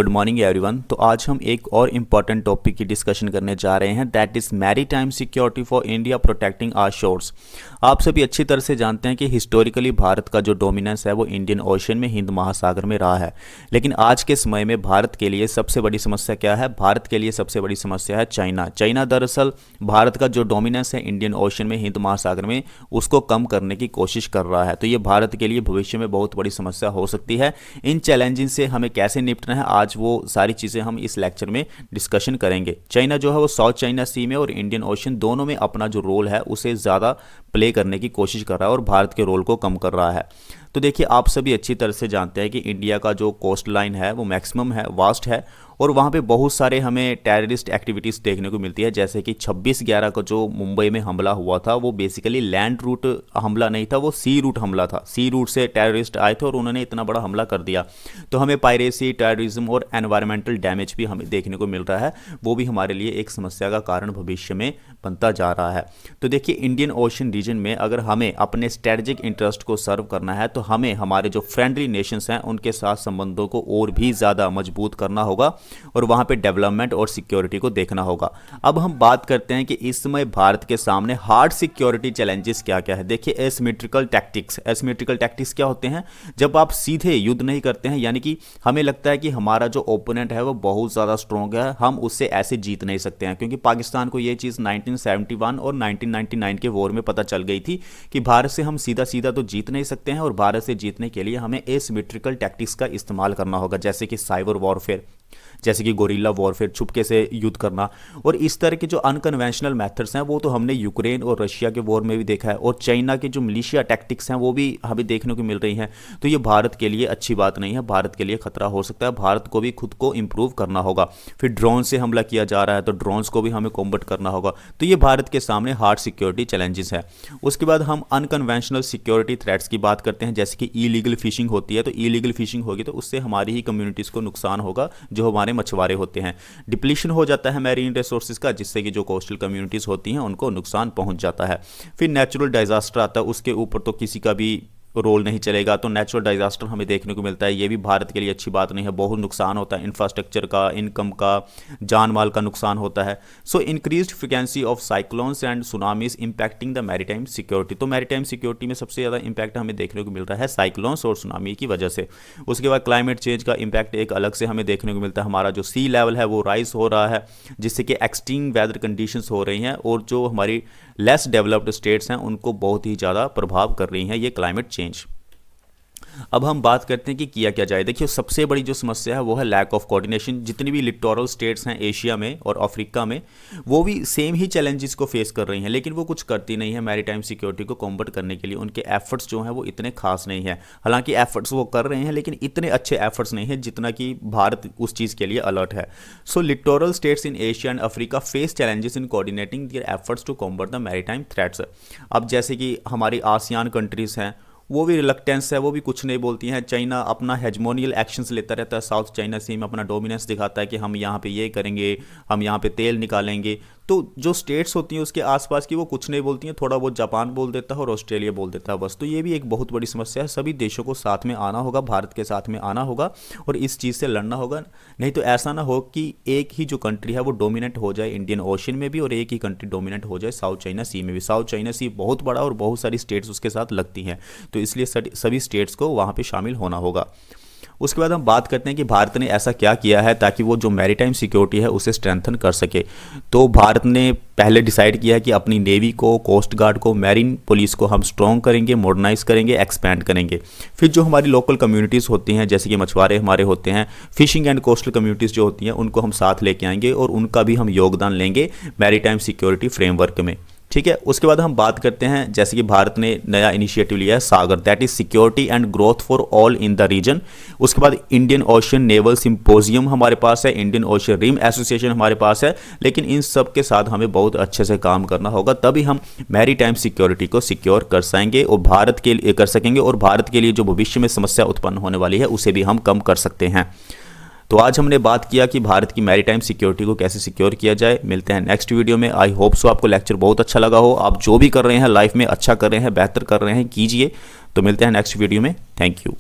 Good morning everyone. तो आज हम एक और इम्पॉर्टेंट टॉपिक की डिस्कशन करने जा रहे हैं, that is maritime security for India protecting our shores. आप सभी अच्छी तरह से जानते हैं कि हिस्टोरिकली भारत का जो डोमिनेंस है वो इंडियन ओशन में, हिंद महासागर में रहा है। लेकिन आज के समय में भारत के लिए सबसे बड़ी समस्या क्या है? भारत के लिए सबसे बड़ी समस्या है चाइना। चाइना दरअसल भारत का जो डोमिनेंस है इंडियन ओशन में, हिंद महासागर में, उसको कम करने की कोशिश कर रहा है। तो ये भारत के लिए भविष्य में बहुत बड़ी समस्या हो सकती है। इन चैलेंजेस से हमें कैसे निपटना है, आज वो सारी चीज़ें हम इस लेक्चर में डिस्कशन करेंगे। चाइना जो है वो साउथ चाइना सी में और इंडियन ओशन दोनों में अपना जो रोल है उसे ज़्यादा प्ले करने की कोशिश कर रहा है और भारत के रोल को कम कर रहा है। तो देखिए, आप सभी अच्छी तरह से जानते हैं कि इंडिया का जो कोस्ट लाइन है वो मैक्सिमम है, वास्ट है, और वहाँ पे बहुत सारे हमें टेररिस्ट एक्टिविटीज़ देखने को मिलती है। जैसे कि 26/11 को जो मुंबई में हमला हुआ था वो बेसिकली लैंड रूट हमला नहीं था, वो सी रूट हमला था। सी रूट से टेररिस्ट आए थे और उन्होंने इतना बड़ा हमला कर दिया। तो हमें पायरेसी, टेररिज्म और एनवायरमेंटल डैमेज भी हमें देखने को मिल रहा है, वो भी हमारे लिए एक समस्या का कारण भविष्य में बनता जा रहा है। तो देखिए, इंडियन ओशन रीजन में अगर हमें अपने स्ट्रेटेजिक इंटरेस्ट को सर्व करना है तो हमें हमारे जो फ्रेंडली नेशंस हैं उनके साथ संबंधों को और भी ज़्यादा मजबूत करना होगा और वहाँ पे डेवलपमेंट और सिक्योरिटी को देखना होगा। अब हम बात करते हैं कि इस समय भारत के सामने हार्ड सिक्योरिटी चैलेंजेस क्या क्या है। देखिए, एसिमेट्रिकल टैक्टिक्स क्या होते हैं? जब आप सीधे युद्ध नहीं करते हैं, यानी कि हमें लगता है कि हमारा जो ओपोनेंट है वो बहुत ज़्यादा स्ट्रॉन्ग है, हम उससे ऐसे जीत नहीं सकते हैं। क्योंकि पाकिस्तान को ये चीज़ 1971 और 1999 के वॉर में पता चल गई थी कि भारत से हम सीधा सीधा तो जीत नहीं सकते हैं और भारत से जीतने के लिए हमें एसिमेट्रिकल टैक्टिक्स का इस्तेमाल करना होगा, जैसे कि साइबर वॉरफेयर, जैसे कि गोरिल्ला वॉरफेयर, छुपके से युद्ध करना। और इस तरह के जो अनकन्वेंशनल मेथड्स हैं वो तो हमने यूक्रेन और रशिया के वॉर में भी देखा है, और चाइना के जो मिलिशिया टैक्टिक्स हैं वो भी हमें देखने को मिल रही हैं। तो ये भारत के लिए अच्छी बात नहीं है, भारत के लिए खतरा हो सकता है। भारत को भी खुद को इंप्रूव करना होगा। फिर ड्रोन से हमला किया जा रहा है तो ड्रोन्स को भी हमें कॉम्बैट करना होगा। तो ये भारत के सामने हार्ड सिक्योरिटी चैलेंजेस है। उसके बाद हम अनकन्वेंशनल सिक्योरिटी थ्रेट्स की बात करते हैं, जैसे कि इलीगल फिशिंग होती है। तो इलीगल फिशिंग होगी तो उससे हमारी ही कम्युनिटीज़ को नुकसान होगा, जो हमारे मछुआरे होते हैं। डिप्लीशन हो जाता है मैरीन रिसोर्सेज का, जिससे कि जो कोस्टल कम्युनिटीज़ होती हैं उनको नुकसान पहुंच जाता है। फिर नेचुरल डिजास्टर आता है, उसके ऊपर तो किसी का भी रोल नहीं चलेगा। तो नेचुरल डिजास्टर हमें देखने को मिलता है, ये भी भारत के लिए अच्छी बात नहीं है। बहुत नुकसान होता है, इंफ्रास्ट्रक्चर का, इनकम का, जान माल का नुकसान होता है। So increased frequency of cyclones and tsunamis impacting the maritime security. तो मैरीटाइम सिक्योरिटी में सबसे ज़्यादा इंपैक्ट हमें देखने को मिल रहा है साइक्लोन्स और सुनामी की वजह से। उसके बाद क्लाइमेट चेंज का इंपैक्ट एक अलग से हमें देखने को मिलता है। हमारा जो सी लेवल है वो राइज हो रहा है, जिससे कि एक्सट्रीम वेदर कंडीशंस हो रही हैं, और जो हमारी लेस डेवलप्ड स्टेट्स हैं उनको बहुत ही ज़्यादा प्रभाव कर रही हैं ये क्लाइमेट चेंज। अब हम बात करते हैं कि किया क्या जाए। देखिए, सबसे बड़ी जो समस्या है वो है लैक ऑफ कोऑर्डिनेशन। जितनी भी लिटोरल स्टेट्स हैं एशिया में और अफ्रीका में, वो भी सेम ही चैलेंजेस को फेस कर रही हैं, लेकिन वो कुछ करती नहीं है मैरीटाइम सिक्योरिटी को कॉम्बैट करने के लिए। उनके एफर्ट्स जो हैं वो इतने खास नहीं है। हालांकि एफर्ट्स वो कर रहे हैं, लेकिन इतने अच्छे एफर्ट्स नहीं है जितना कि भारत उस चीज़ के लिए अलर्ट है। So littoral states in Asia and Africa face challenges in coordinating their efforts to combat the maritime threats. अब जैसे कि हमारी आसियान कंट्रीज़ हैं, वो भी रिलक्टेंस है, वो भी कुछ नहीं बोलती हैं। चाइना अपना हेजमोनियल एक्शंस लेता रहता है, साउथ चाइना सी में अपना डोमिनेंस दिखाता है कि हम यहाँ पे ये करेंगे, हम यहाँ पे तेल निकालेंगे। तो जो स्टेट्स होती हैं उसके आसपास की वो कुछ नहीं बोलती हैं। थोड़ा बहुत जापान बोल देता है और ऑस्ट्रेलिया बोल देता है बस। तो ये भी एक बहुत बड़ी समस्या है। सभी देशों को साथ में आना होगा, भारत के साथ में आना होगा और इस चीज़ से लड़ना होगा। नहीं तो ऐसा ना हो कि एक ही जो कंट्री है वो डोमिनेट हो जाए इंडियन ओशन में भी, और एक ही कंट्री डोमिनेट हो जाए साउथ चाइना सी में भी। साउथ चाइना सी बहुत बड़ा और बहुत सारी स्टेट्स उसके साथ लगती हैं, तो इसलिए सभी स्टेट्स को वहाँ पे शामिल होना होगा। उसके बाद हम बात करते हैं कि भारत ने ऐसा क्या किया है ताकि वो जो मैरीटाइम सिक्योरिटी है उसे स्ट्रेंथन कर सके। तो भारत ने पहले डिसाइड किया है कि अपनी नेवी को, कोस्ट गार्ड को, मैरीन पुलिस को हम स्ट्रॉन्ग करेंगे, मॉडर्नाइज करेंगे, एक्सपैंड करेंगे। फिर जो हमारी लोकल कम्युनिटीज़ होती हैं, जैसे कि मछुआरे हमारे होते हैं, फिशिंग एंड कोस्टल कम्युनिटीज़ जो होती हैं, उनको हम साथ लेके आएंगे और उनका भी हम योगदान लेंगे मैरीटाइम सिक्योरिटी फ्रेमवर्क में। ठीक है। उसके बाद हम बात करते हैं, जैसे कि भारत ने नया इनिशिएटिव लिया है Sagar, that is security and growth for all in the region. उसके बाद इंडियन ओशन नेवल सिंपोजियम हमारे पास है, इंडियन ओशन रिम एसोसिएशन हमारे पास है। लेकिन इन सब के साथ हमें बहुत अच्छे से काम करना होगा, तभी हम मैरीटाइम सिक्योरिटी को सिक्योर कर सकेंगे और भारत के लिए और भारत के लिए जो भविष्य में समस्या उत्पन्न होने वाली है उसे भी हम कम कर सकते हैं। तो आज हमने बात किया कि भारत की मैरीटाइम सिक्योरिटी को कैसे सिक्योर किया जाए। मिलते हैं नेक्स्ट वीडियो में। आई होप सो आपको लेक्चर बहुत अच्छा लगा हो। आप जो भी कर रहे हैं लाइफ में अच्छा कर रहे हैं, बेहतर कर रहे हैं, कीजिए। तो मिलते हैं नेक्स्ट वीडियो में। Thank you.